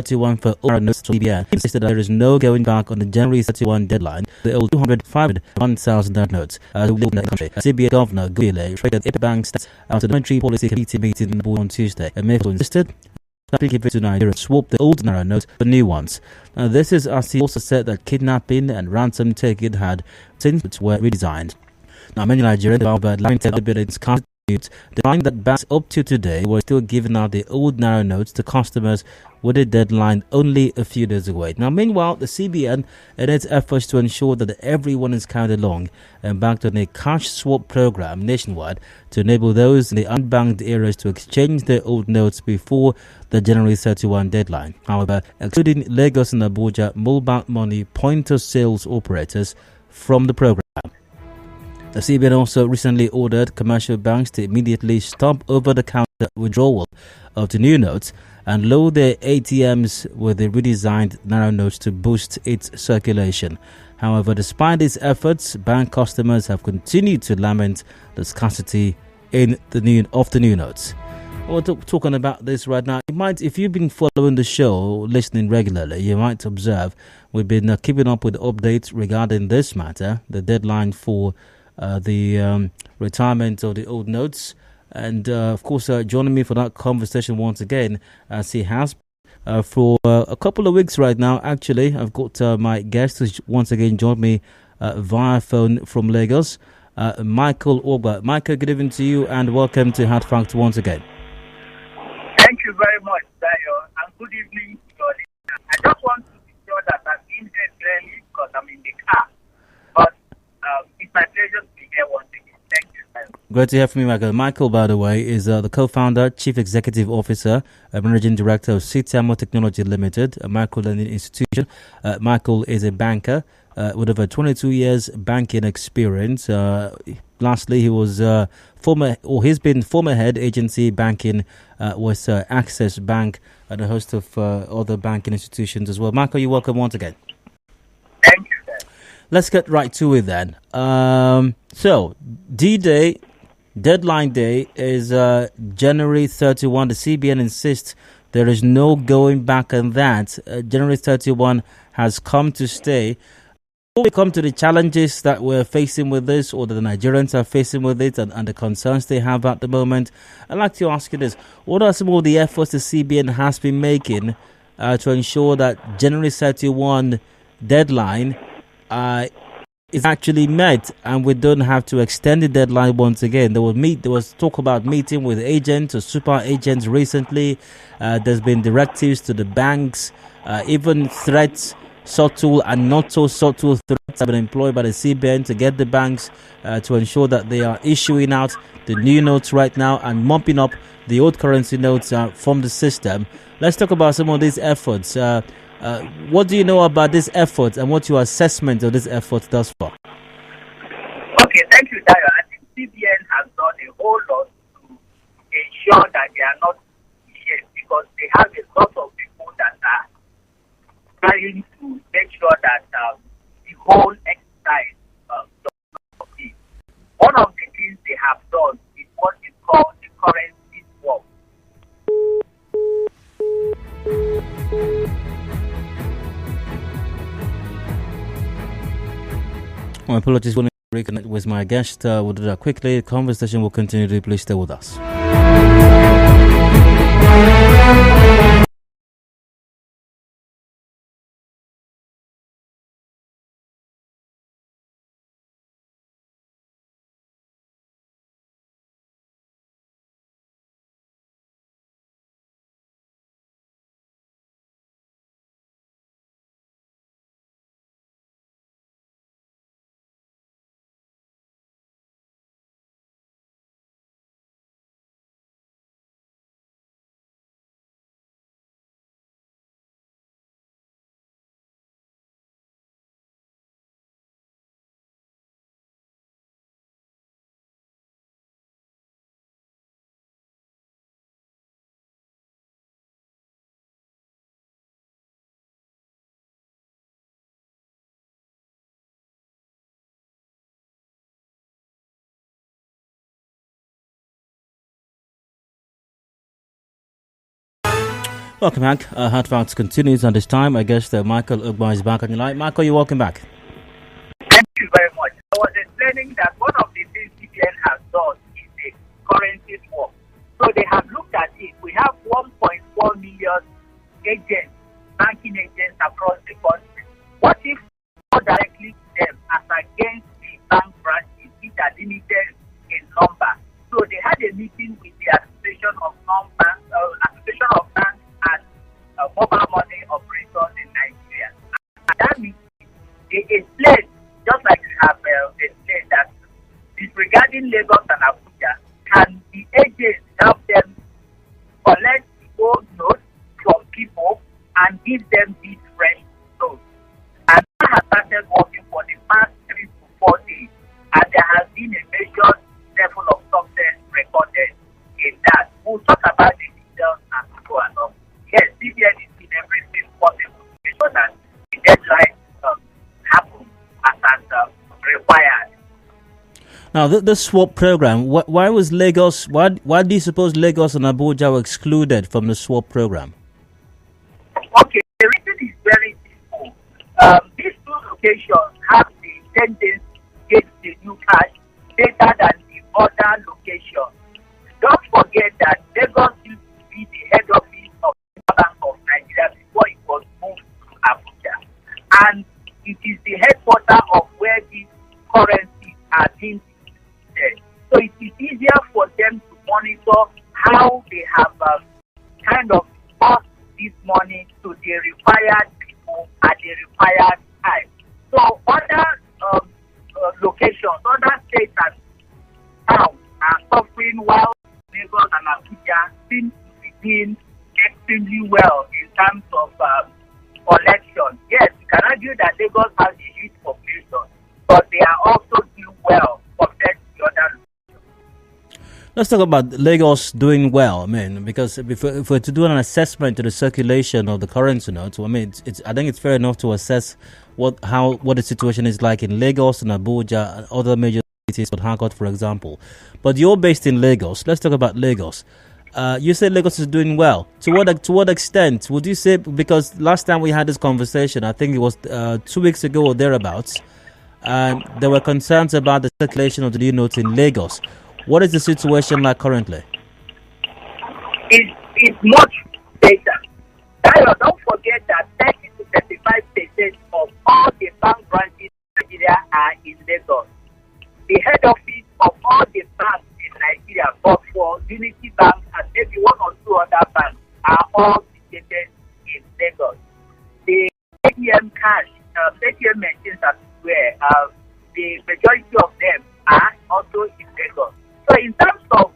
31 for old notes to CBN. He insisted that there is no going back on the January 31 deadline. The old 200, 500, 1,000 notes. CBN Governor Gule traded 8 banks after the Monetary Policy Committee meeting in Abuja on Tuesday. And Mayfield insisted that give it to Nigeria, swap the old naira notes for new ones. Now, this is as he also said that kidnapping and ransom taking had since were redesigned. Now, many Nigerians have lamented its constitutes, denying that banks up to today were still giving out the old naira notes to customers with a deadline only a few days away. Now, meanwhile, the CBN, in its efforts to ensure that everyone is carried along, embarked on a cash swap program nationwide to enable those in the unbanked areas to exchange their old notes before the January 31 deadline. However, excluding Lagos and Abuja mobile money point-of-sales operators from the program. The CBN also recently ordered commercial banks to immediately stop over-the-counter withdrawal of the new notes and load their ATMs with the redesigned naira notes to boost its circulation. However, despite these efforts, bank customers have continued to lament the scarcity of the new notes. We're talking about this right now. If you've been following the show, listening regularly, you might observe we've been keeping up with updates regarding this matter, the deadline for the retirement of the old notes. And of course, joining me for that conversation once again, as he has for a couple of weeks right now. Actually, I've got my guest who's once again joined me via phone from Lagos, Michael Ogbaa. Michael, good evening to you and welcome to Hard Facts once again. Thank you very much, Dayo, and good evening to your listeners. I just want to be sure that I'm being heard clearly because I'm in the car. But it's my pleasure to be here once again. Thank you, Dayo. Great to hear from you, Michael. Michael, by the way, is the co-founder, chief executive officer, managing director of Sytiamo Technology Limited, a micro-lending institution. Michael is a banker with over 22 years banking experience. Lastly, he was he's been former head agency banking with Access Bank and a host of other banking institutions as well. Michael, you're welcome once again. Thank you, sir. Let's get right to it then. So, D-Day, deadline day is January 31. The CBN insists there is no going back on that. January 31 has come to stay. Before we come to the challenges that we're facing with this, or that the Nigerians are facing with it, and the concerns they have at the moment, I'd like to ask you this. What are some of the efforts the CBN has been making to ensure that January 31 deadline is actually met and we don't have to extend the deadline once again? There was talk about meeting with agents or super agents recently. There's been directives to the banks, even threats, subtle and not so subtle threats have been employed by the CBN to get the banks to ensure that they are issuing out the new notes right now and mopping up the old currency notes from the system. Let's talk about some of these efforts. What do you know about this effort and what's your assessment of this effort thus far? Okay, thank you, Dayo. I think CBN has done a whole lot to ensure that they are not here because they have a lot of people that are trying to make sure that the whole exercise does not succeed. One of the things they have done is what is called the currency swap. My apologies, want to reconnect with my guest. We'll do that quickly. The conversation will continue. Please stay with us. Welcome back. Hard Facts continues, and this time I guess that Michael Ogbaa is back on the line. Michael, you're welcome back. Thank you very much. I was explaining that one of the things CBN has done is the currency swap. So they have looked at it. We have 1.4 million agents, banking agents across the country. What if more directly to them as against the bank branches, which are limited in number? So they had a meeting with the Association of Banks and Mobile Money Operators in Nigeria. And that meeting, they explained, just like you have explained, that disregarding Lagos and Abuja, can the agents help them collect the old notes from people and give them these fresh notes? And that has started working for the past 3 to 4 days, and there has been a major level of success recorded in that. We'll talk about the details as we go along. Yes, CBN is doing everything possible to make sure that the deadline happens as required. Now, the swap program, why was Lagos, why do you suppose Lagos and Abuja were excluded from the swap program? Okay, the reason is very simple. These two locations have the tendency to get the new cash better than the other locations. Don't forget that Lagos used to be the head office of the Bank of Nigeria before it was moved to Abuja. And it is the headquarters of where these currencies are being distributed. So it is easier for them to monitor how they have kind of passed this money to the required people at the required time. So other locations, other states and towns are suffering while Lagos and Abuja seem to be doing extremely well in terms of collection. Yes, you can argue that Lagos has a huge population, but they are also doing well compared to the other locations. Let's talk about Lagos doing well. I mean, because if we're to do an assessment to the circulation of the currency notes, I mean, I think it's fair enough to assess what the situation is like in Lagos and Abuja and other major cities, but Harcourt, for example. But you're based in Lagos. Let's talk about Lagos. You said Lagos is doing well. To what extent would you say? Because last time we had this conversation, I think it was 2 weeks ago or thereabouts, and there were concerns about the circulation of the new notes in Lagos. What is the situation like currently? It's much better. Don't forget that 30 to 35% of all the bank branches in Nigeria are in Lagos. The head office of all the banks in Nigeria, but for Unity Bank and maybe one or two other banks, are all situated in Lagos. The ATM cash, ATM machines everywhere, the majority of them are also in Lagos. So in terms of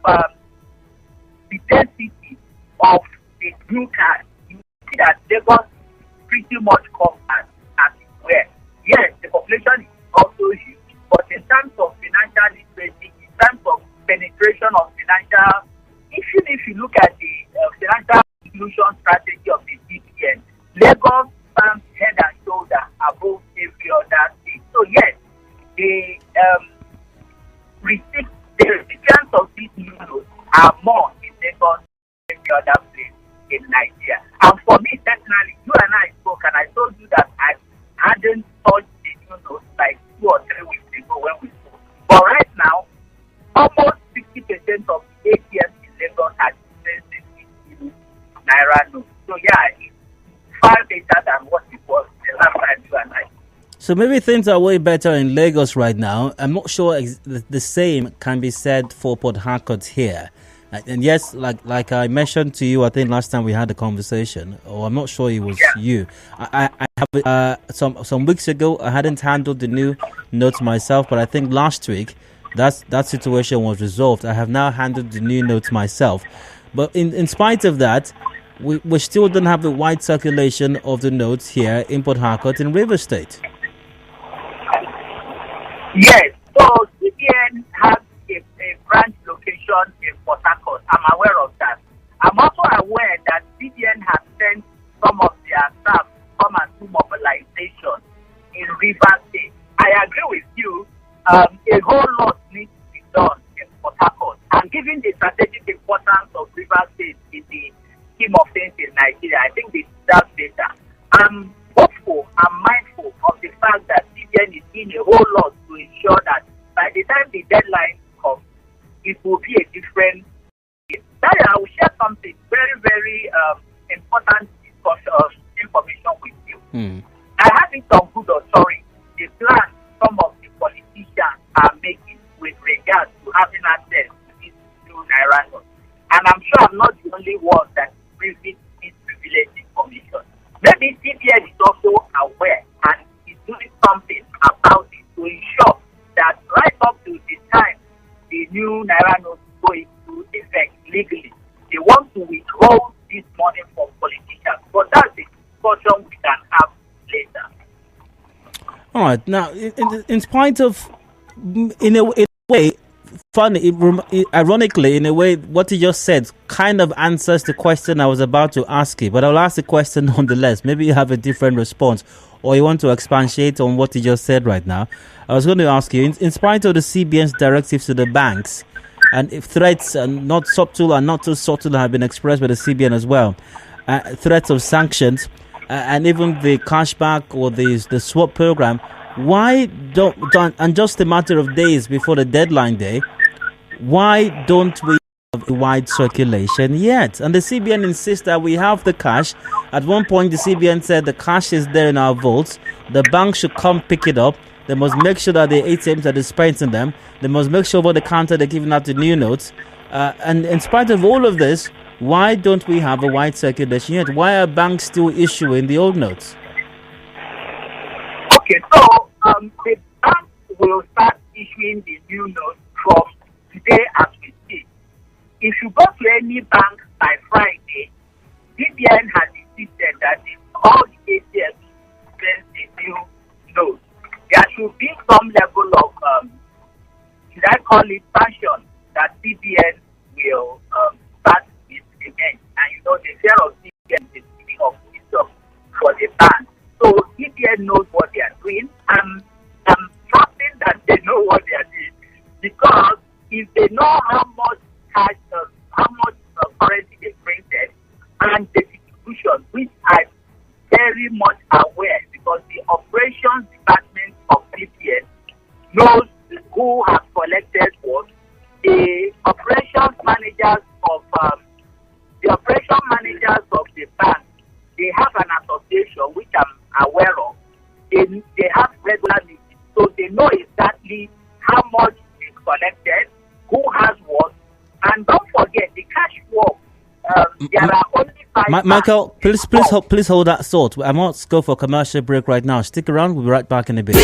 the density of the new cash, you see that Lagos is pretty much compact as it were. Yes, the population is also huge, but in terms of financial literacy, in terms of penetration of financial, even if you look at the financial inclusion strategy of the CBN, Lagos stands head and shoulder above every other state. So yes, the recipients of these new notes are more in Lagos than every other place in Nigeria. And for me personally, you and I spoke, and I told you that I hadn't touched the new notes like 2 or 3 weeks ago when we spoke. But right now, almost 60% of the ATMs in Lagos are dispensing with new naira notes. So yeah, it's far better than what it was the last time you and I. So maybe things are way better in Lagos right now. I'm not sure the same can be said for Port Harcourt here. And yes, like I mentioned to you, I think last time we had a conversation, or I'm not sure it was you. I have some weeks ago, I hadn't handled the new notes myself, but I think last week that situation was resolved. I have now handled the new notes myself. But in spite of that, we still don't have the wide circulation of the notes here in Port Harcourt in Rivers State. Yes, so CBN has a branch location in Port Harcourt. I'm aware of that. I'm also aware that CBN has sent some of their staff to come and do mobilization in Rivers State. I agree with you. A whole lot needs to be done in Port Harcourt. And given the strategic importance of Rivers State in the scheme of things in Nigeria. I think they deserve better. I'm hopeful, I'm mindful of the fact that CBN is doing a whole lot to ensure that by the time the deadline comes, it will be a different. That I will share something very, very important discussion information with you. I have it on good authority the plan some of the politicians are making with regards to having access to this new naira note. And I'm sure I'm not the only one that is privy to this privileged information. Maybe CBN is also aware and is doing something about it to ensure that right up to the time the new naira note go into effect legally, they want to withhold this money from politicians. But that's the discussion we can have later. All right. Now, in spite of, in a way, funny, ironically, in a way, what you just said kind of answers the question I was about to ask you. But I'll ask the question nonetheless. Maybe you have a different response, or you want to expatiate on what you just said right now. I was going to ask you, in spite of the CBN's directives to the banks, and if threats, not subtle and not too subtle, have been expressed by the CBN as well, threats of sanctions, and even the cashback or the swap program, why don't, and just a matter of days before the deadline day, why don't we have a wide circulation yet? And the CBN insists that we have the cash. At one point, the CBN said the cash is there in our vaults. The bank should come pick it up. They must make sure that the ATMs are dispensing them. They must make sure over the counter they're giving out the new notes. And in spite of all of this, why don't we have a wide circulation yet? Why are banks still issuing the old notes? Okay, so the bank will start issuing the new notes from today as we speak. If you go to any bank by Friday, CBN has insisted that if all the ATMs send the new notes, there should be some level of, should I call it passion, that CBN will start implement. And you know, the share of CBN is the beginning of wisdom for the bank. So CBN knows what they are doing. I'm trusting that they know what they are doing, because if they know how much cash, how much currency they printed, and the distribution, which I'm very much aware, because the operations department of CBN knows who has collected what. The operations managers of the bank, they have an association which I'm aware of. They have regular meetings, so they know exactly how much is collected, who has what, and don't forget the cash walk. There are only 5. Michael, please hold that thought. I must go for a commercial break right now. Stick around. We'll be right back in a bit.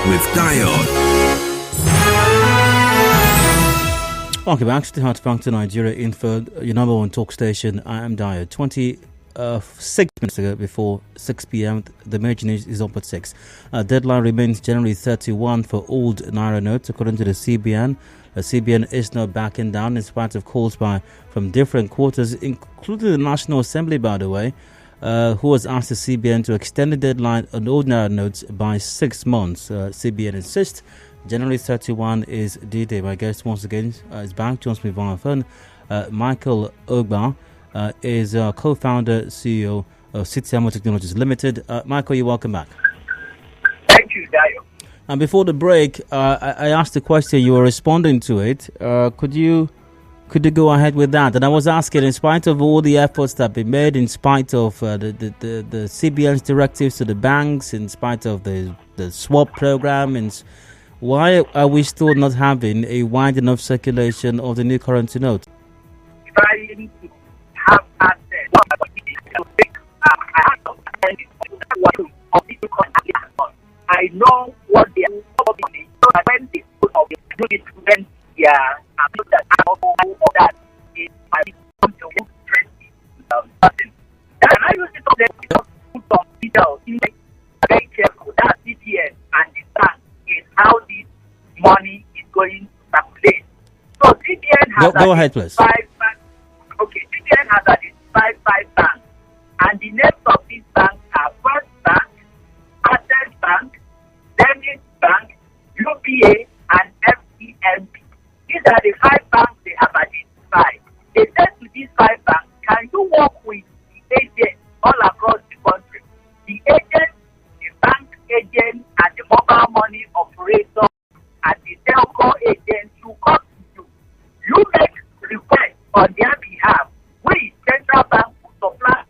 with Dio. Okay, back to the Heart Bank to Nigeria Info, your number one talk station. I am Dio. 26 minutes ago before 6 p.m. The major news is up at 6. Deadline remains January 31 for old naira notes, according to the CBN. The CBN is not backing down in spite of calls from different quarters, including the National Assembly, by the way, who has asked the CBN to extend the deadline on old naira notes by 6 months. CBN insists January 31 is D-Day. My guest once again is back, joins me via phone. Michael Ogbaa is co-founder, CEO of Sytiamo Technologies Limited. Michael, you're welcome back. Thank you, Dayo. And before the break, I asked the question, you were responding to it. Could you go ahead with that? And I was asking, in spite of all the efforts that have been made, in spite of the CBN's directives to the banks, in spite of the swap program, and why are we still not having a wide enough circulation of the new currency note? Trying to have access I know what they are doing. When they put up the when they are that is I come to 20,000. And I used to put some details in very careful. That CBN and the bank is how this money is going to circulate. So CBN has go ahead, please. CBN has five banks, and the names of these banks are First Bank, Access Bank, Zenith Bank, UBA, and FCMB. These are the 5 banks they have identified. They said to these 5 banks, can you work with the agents all across the country? The agents, the bank agents, and the mobile money operator, and the telco agents who come to you. You make requests on their behalf. We, Central Bank, will supply.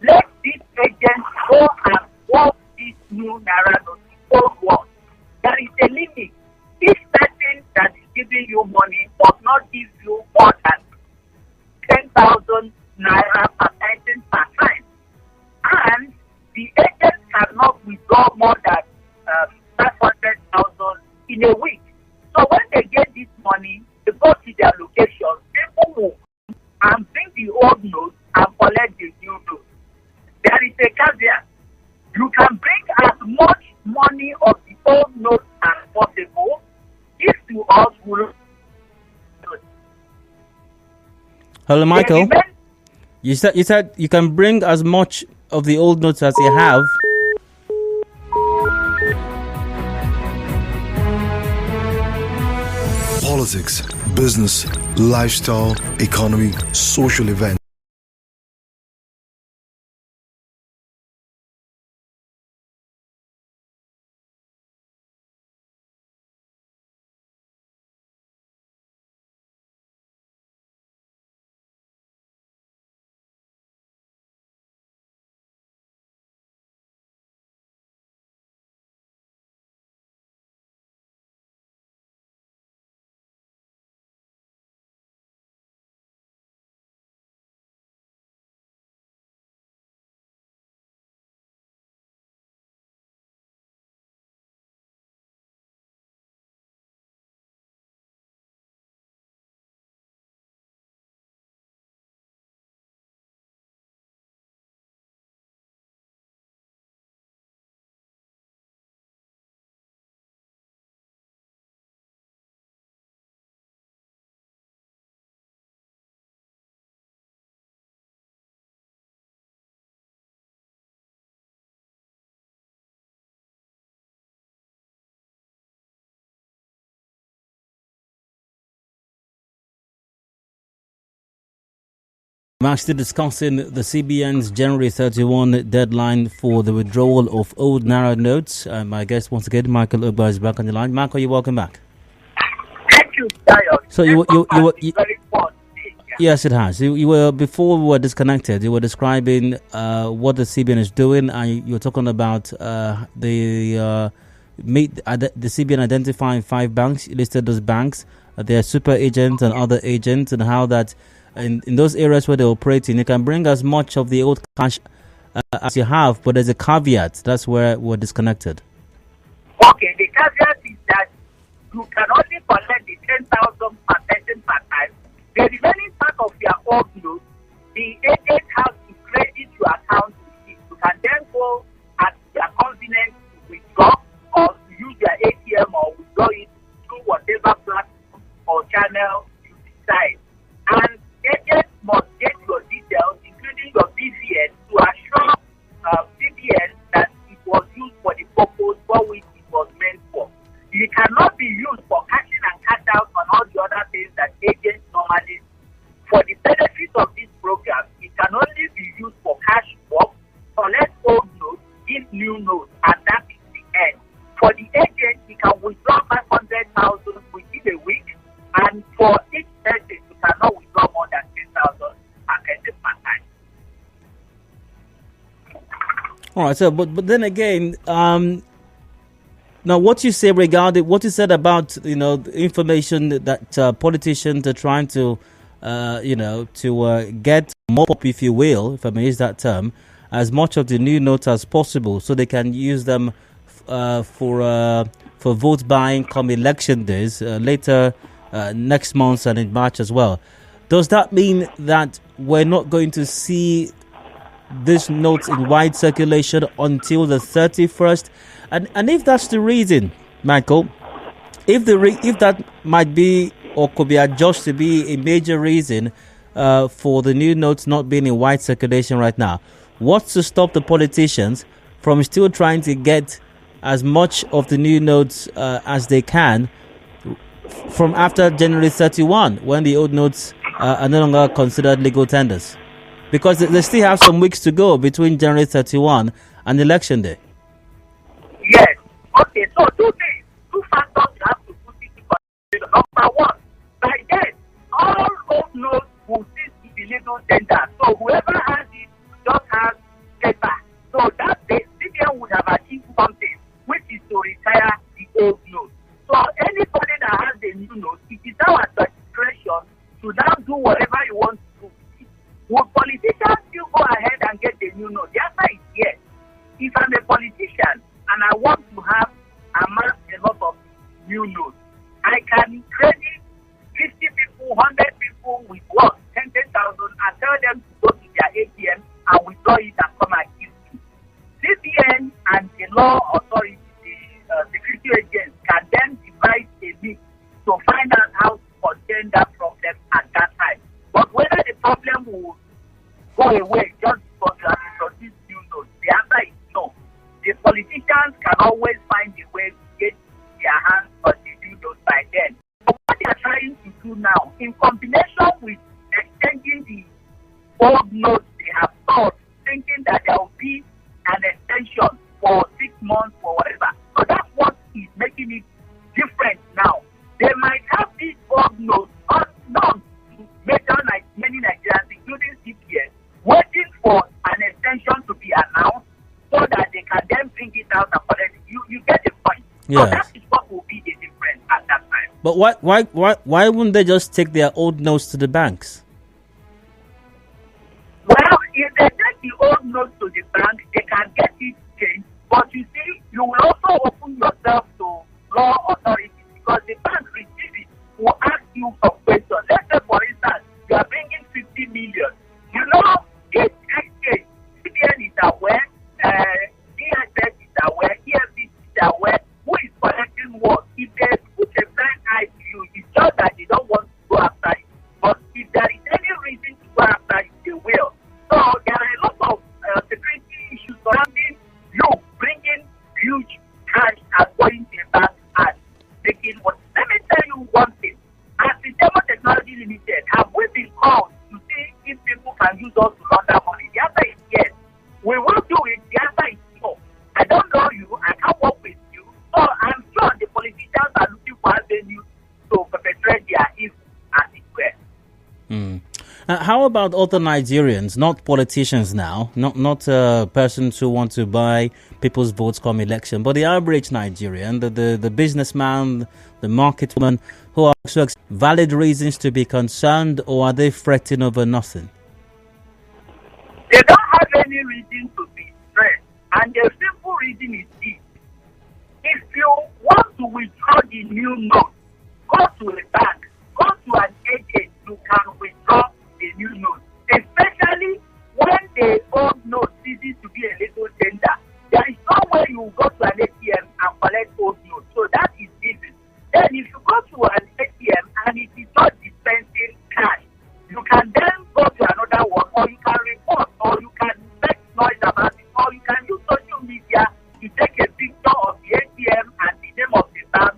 Let these agents go and work this new naira note old one. There is a limit. Each person that is giving you money must not give you more than 10,000 naira per person per time. And the agents cannot withdraw more than 500,000 in a week. So when they get this money, they go to their location, people move and bring the old notes and collect the new notes. There is a caveat. You can bring as much money of the old notes as possible. If to us will. Hello, Michael. You said you can bring as much of the old notes as you have. Politics, business, lifestyle, economy, social events. I'm actually discussing the CBN's January 31 deadline for the withdrawal of old naira notes. My guest once again, Michael Ogbaa, is back on the line. Michael, you're welcome back. Thank you, Dayo. So you very fun. Yes, it has. You were, before we were disconnected, you were describing what the CBN is doing, and you were talking about the CBN identifying 5 banks. You listed those banks. They are super agents and other agents, and how that in those areas where they operate in, you can bring as much of the old cash as you have, but there's a caveat. That's where we're disconnected. Okay, the caveat is that you can only collect the 10,000 per person per time. The remaining part of your old note, the agent has to credit your account with it. You can then go at your convenience to withdraw or to use your ATM or withdraw it through whatever platform or channel you decide. And agents must get your details, including your BVN, to assure CBN that it was used for the purpose for which it was meant for. It cannot be used for cashing and cash out on all the other things that agents normally do. For the benefit of this program, it can only be used for cash swap, collect old notes, give new notes, and that is the end. For the agent, he can withdraw 500,000 within a week, and for each person, you cannot withdraw more than 10,000 per person per time. All right, so but then again, now what you say regarding what you said about the information that politicians are trying to get more up, if you will, if I may use that term, as much of the new notes as possible, so they can use them for vote buying come election days later next month and in March as well. Does that mean that we're not going to see these notes in wide circulation until the 31st? And if that's the reason, Michael, if that might be or could be adjusted to be a major reason for the new notes not being in wide circulation right now, what's to stop the politicians from still trying to get as much of the new notes as they can from after January 31, when the old notes are no longer considered legal tenders? Because they still have some weeks to go between January 31 and election day. Yes. Okay, so two things, two factors you have to put into consideration. Number one, by then, all old notes will cease to be legal tender. So whoever has it just has paper. So that the CBN would have achieved something, which is to retire the old note. So anybody that has the new note, it is now at the discretion to now do whatever you want to do. Would politicians still go ahead and get the new note? The answer is yes. If I'm a politician and I want to have amassed a lot of new notes, I can credit 50 people, 100 people with what? 10,000 and tell them to go to their ATM and withdraw it and come and give me. CBN and the law authority, the security agents, can then devise a mix to find out how to contain that problem at that time. But whether the problem will go away just because you have introduced new notes, the answer is no. The politicians can always find a way to get their hands on the new notes by then. But what they are trying to do now, in combination with exchanging the old notes they have thought, thinking that there will be an extension for 6 months or whatever. So that's what is making it different now. They might have these old notes unknown to many Nigerians, including CBN, waiting for an extension to be announced so that they can then bring it out and collect it. You get the point. Yes. So that is what will be the difference at that time. But why wouldn't they just take their old notes to the banks? Well, if they take the old notes to the bank, they can get it changed. But you see, you will also open yourself to law authorities, because the bank receives it will ask you some questions. Let's say, for instance, you are bringing 50 million. You know, each exchange, CBN is aware, DSS is aware, EFC is aware, who is collecting what. If they put a blind eye to you, it's just that they don't want to go after it. But if there is any reason to go after it, they will. So there are a lot of security issues surrounding you bringing huge cash and going to the bank and making what. Let me tell you one thing. As Sytiamo Technology Limited, have we been called to see if people can use us to launder money? The answer is yes. We will do it. The answer is no. I don't know you. I can't work with you. So I'm sure the politicians are looking for avenues to perpetrate their evil, as it were. How about other Nigerians, not politicians now, not persons who want to buy people's votes come election, but the average Nigerian, the businessman, the market woman, who are also valid reasons to be concerned, or are they fretting over nothing? They don't have any reason to be stressed, and the simple reason is this. If you want to withdraw the new note, go to a bank, go to an agent, you can withdraw the new note. Especially when the old note ceases to be a legal tender. There is no way you go to an ATM and collect old note. So that is easy. Then if you go to an ATM and it is not dispensing cash, you can then go to another one, or you can report, or you can make noise about it, or you can use social media to take a picture of the ATM and the name of the bank.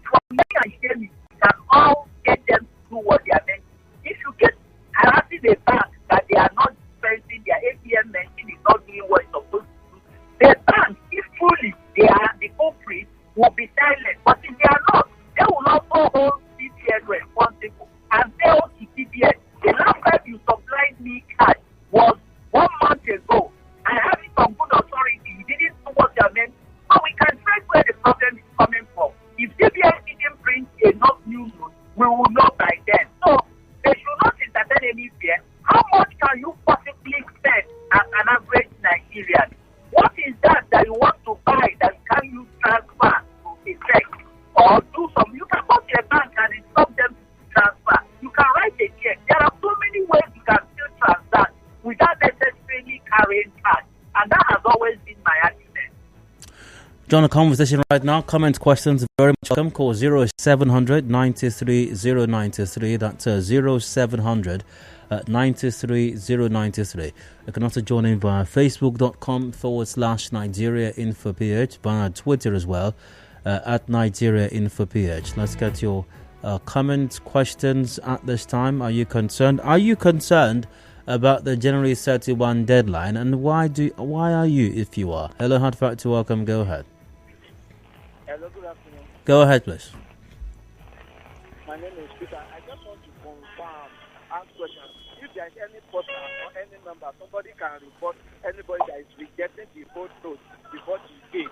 From there and shame, you can all get them to do what they are meant. If you get harassing a bank that they are not dispensing their ATM machine is not doing what it's supposed to do, the bank, if truly they are the culprit, will be silent. But if they are not, they will also hold CBN responsible and say, oh, to CBN, the last time you supplied me cash was 1 month ago. I have it on good authority. You didn't do what you are meant. So we can trace where the problem is coming from. If CBN didn't print enough new notes, we will know by then. So they should not entertain any fear. How much can you possibly spend as an average Nigerian? What is that you want to buy that you can use transfer to effect or do some? You can go to a bank and instruct them to transfer. You can write a check. There are so many ways you can still transact without necessarily carrying cash. And that has always been my argument. Join the conversation right now. Comments, questions, very much welcome. Call 0700 93 093. That's 0700 93 093. You can also join in via facebook.com/Nigeria InfoPH, via Twitter as well, at Nigeria InfoPH. Let's get your comments, questions at this time. Are you concerned? Are you concerned about the January 31 deadline, and why are you, if you are? Hello, hard factor, welcome. Go ahead. Hello, good afternoon. Go ahead, please. My name is Peter. I just want to confirm, ask questions. If there is any person or any number, somebody can report anybody that is rejecting the old note before the date.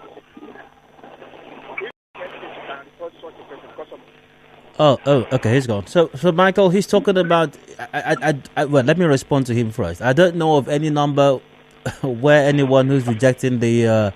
If you can report such a person because of. Oh, okay, he's gone. So Michael, he's talking about. Well, let me respond to him first. I don't know of any number where anyone who's rejecting the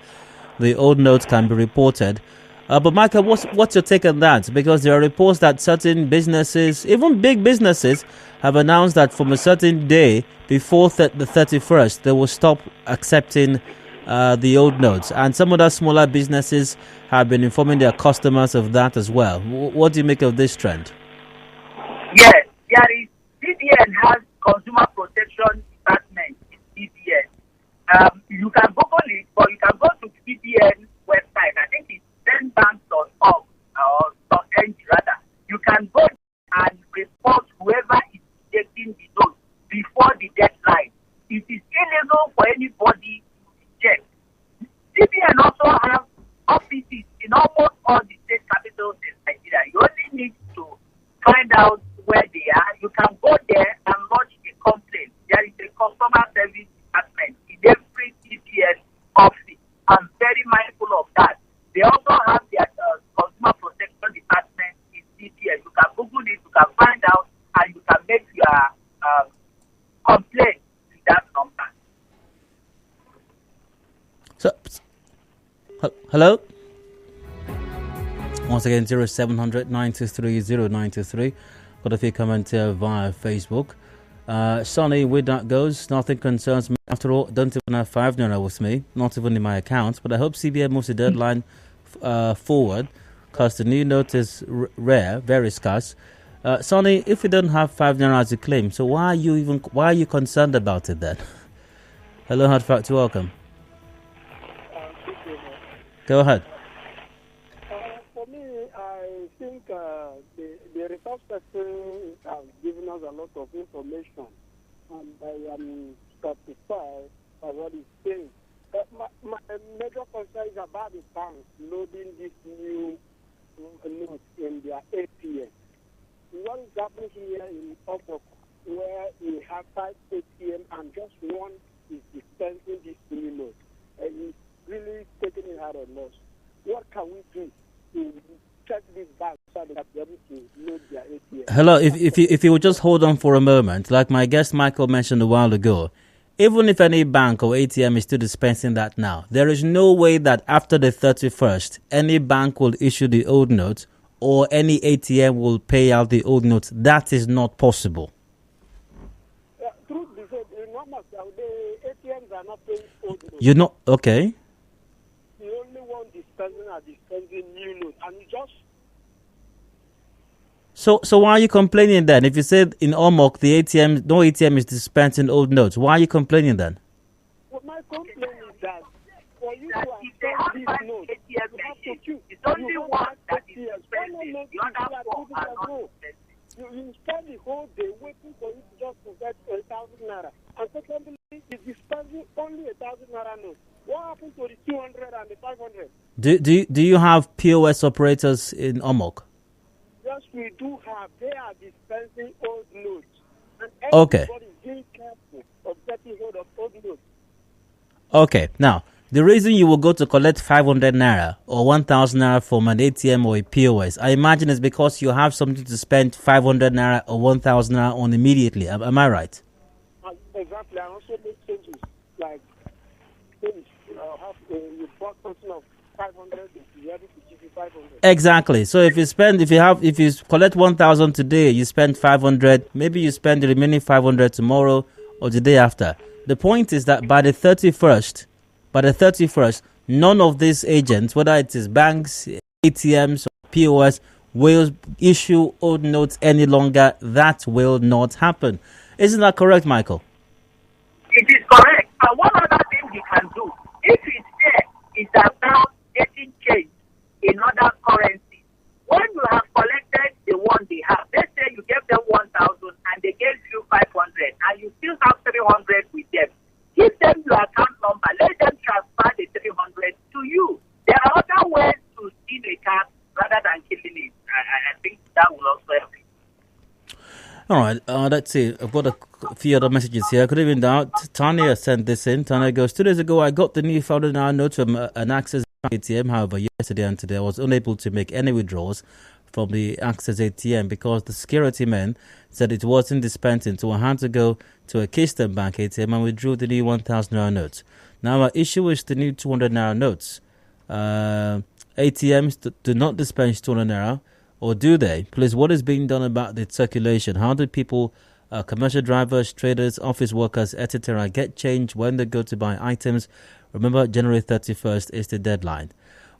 old notes can be reported. But Michael, what's your take on that? Because there are reports that certain businesses, even big businesses, have announced that from a certain day before the 31st, they will stop accepting the old notes. And some other smaller businesses have been informing their customers of that as well. What do you make of this trend? Yes, there is. CBN has Consumer Protection Department in CBN. You can Google it, or you can go to CBN website. I think it's zenbank.org or .ng rather. You can go and report whoever is rejecting the note before the deadline. It is illegal for anybody to reject. CBN also have offices in almost all the state capitals in Nigeria. You only need to find out where they are. You can go there and lodge a complaint. There is a customer service department in every CBN office. I'm very mindful of that. They also have their consumer protection department in CBN. You can Google it, you can find out, and you can make your complaint to that number. So, hello? Once again, 0700 93 093. Got a few comments here via Facebook. Sonny, with that goes, nothing concerns me. After all, don't even have 5 naira with me, not even in my account. But I hope CBN moves the deadline forward, because the new note is rare, very scarce. Sonny, if you don't have 5 naira as you claim, so why are you concerned about it then? Hello, hard factor, welcome. Go ahead. For me, I think the resource person has given us a lot of information, and I am satisfied by what he's saying. My major concern is about the banks loading this new note in their ATM. What is happening here in Ogbaa, where we have 5 ATM and just one is dispensing this new note? And it's really taking it hard on us. What can we do to check this back so that they're able to load their ATM? Hello, if you would just hold on for a moment, like my guest Michael mentioned a while ago, even if any bank or ATM is still dispensing that now, there is no way that after the 31st, any bank will issue the old notes or any ATM will pay out the old notes. That is not possible. Truth be said, the ATMs are not paying old notes. You're not, okay. The only one dispensing are dispensing new notes. And you just... So why are you complaining then? If you said in Omok, no ATM is dispensing old notes, why are you complaining then? Well, my complaint is that for you to access these notes, you have to choose. It's only one that is dispensing. The other four are not dispensing. You spend the whole day waiting for you to just get 1,000 naira. And secondly, it's dispensing only 1,000 naira notes. What happened to the 200 and the 500? Do you have POS operators in Omok? Yes, we do have. They are dispensing old notes. And okay. Everybody is being careful of getting hold of old notes. Okay. Now, the reason you will go to collect 500 naira or 1,000 naira from an ATM or a POS, I imagine is because you have something to spend 500 naira or 1,000 naira on immediately. Am I right? Exactly. I also make changes like you bought something of 500, you have to give you 500. Exactly. So if you collect 1,000 today, you spend 500. Maybe you spend the remaining 500 tomorrow or the day after. The point is that by the 31st, none of these agents, whether it is banks, ATMs, or POS, will issue old notes any longer. That will not happen. Isn't that correct, Michael? It is correct. And one other thing we can do, if it's there, is about getting change in other currencies. When you have collected the one they have, let's say you gave them 1,000 and they gave you 500 and you still have 300 with them. Give them your account number. Let them transfer the 300 to you. There are other ways to steal a car rather than killing it. I think that will also help you. All right, let's see. I've got a few other messages here. Good evening, now. Tanya sent this in. Tanya goes, 2 days ago, I got the new $500 note from an Access ATM. However, yesterday and today, I was unable to make any withdrawals from the Access ATM because the security men said it wasn't dispensing. So I had to go to a Keystone Bank ATM and withdrew the new 1,000 naira notes. Now, our issue is the new 200 naira notes. ATMs do not dispense 200 naira. Or do they? Please, what is being done about the circulation? How do people, commercial drivers, traders, office workers, etc., get change when they go to buy items? Remember, January 31st is the deadline.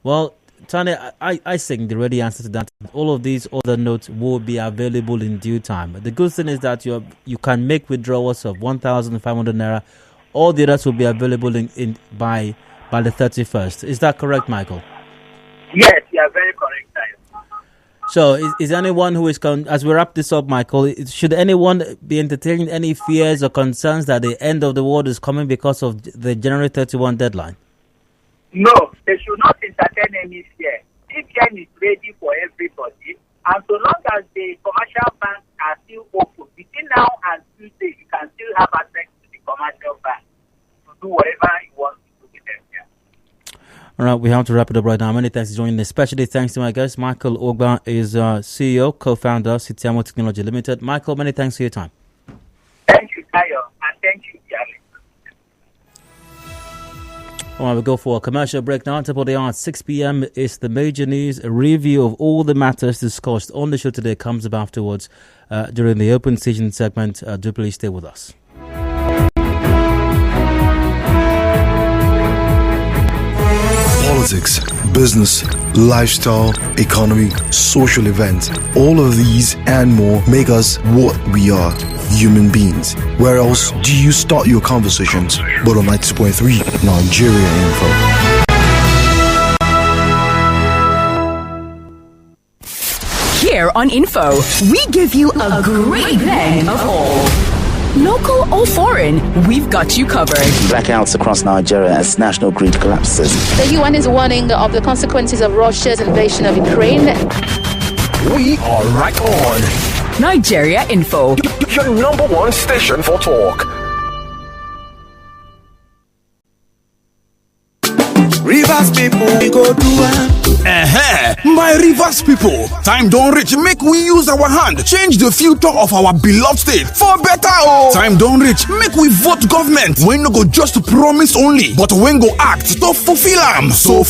Well, Tanya, I think the ready answer to that, all of these other notes will be available in due time. The good thing is that you can make withdrawals of 1,500 naira. All the others will be available by the 31st. Is that correct, Michael? Yes, you are very correct, Tayo. So, is anyone who is, as we wrap this up, Michael, should anyone be entertaining any fears or concerns that the end of the world is coming because of the January 31 deadline? No, they should not entertain any fear. CBN is ready for everybody, and so long as the commercial banks are still open, between now and Tuesday, you can still have access to the commercial bank to do whatever you want to do with them. Yeah. All right, we have to wrap it up right now. Many thanks for joining, especially thanks to my guest. Michael Ogbaa is CEO, co-founder, Sytiamo Technology Limited. Michael, many thanks for your time. Thank you, Tayo, and thank you, Jerry. All right, we'll go for a commercial break now. Top of the hour at 6 p.m. is the major news. A review of all the matters discussed on the show today comes up afterwards during the open season segment. Do please stay with us. Politics, business, lifestyle, economy, social events, all of these and more make us what we are, human beings. Where else do you start your conversations but on 92.3 Nigeria Info? Here on Info, we give you a great blend of all. Local or foreign, we've got you covered. Blackouts across Nigeria as national grid collapses. The UN is warning of the consequences of Russia's invasion of Ukraine. We are right on. Nigeria Info. Your number one station for talk. Rivers people, we go do My Rivers people, time don't reach, make we use our hand, change the future of our beloved state for better. Time don't reach, make we vote government, when no go just promise only, but when go act to fulfill them. So